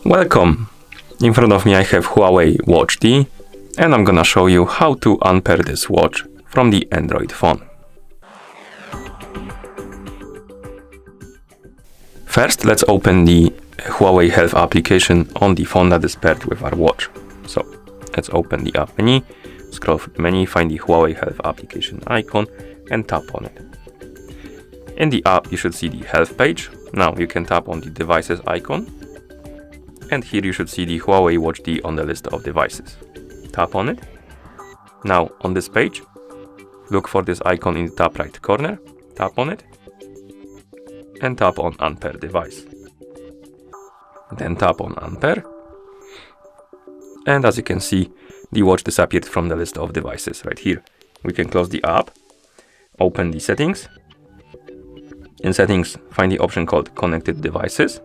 Welcome! In front of me I have Huawei Watch D, and I'm gonna show you how to unpair this watch from the Android phone. First, let's open the Huawei Health application on the phone that is paired with our watch. So, let's open the app menu, scroll through the menu, find the Huawei Health application icon and tap on it. In the app, you should see the health page. Now you can tap on the devices icon, and here you should see the Huawei Watch D on the list of devices. Tap on it. Now on this page, look for this icon in the top right corner, tap on it, and tap on Unpair device. Then tap on Unpair, and as you can see, the watch disappeared from the list of devices right here. We can close the app, open the settings. In settings, find the option called Connected Devices.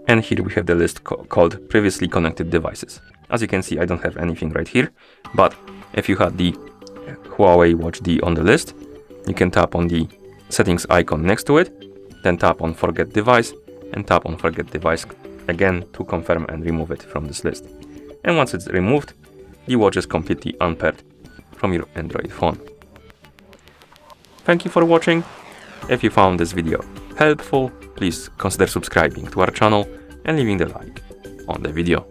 And here we have the list called Previously Connected Devices. As you can see, I don't have anything right here, but if you had the Huawei Watch D on the list, you can tap on the settings icon next to it, then tap on Forget Device, and tap on Forget Device again to confirm and remove it from this list. And once it's removed, the watch is completely unpaired from your Android phone. Thank you for watching. If you found this video helpful, please consider subscribing to our channel and leaving the like on the video.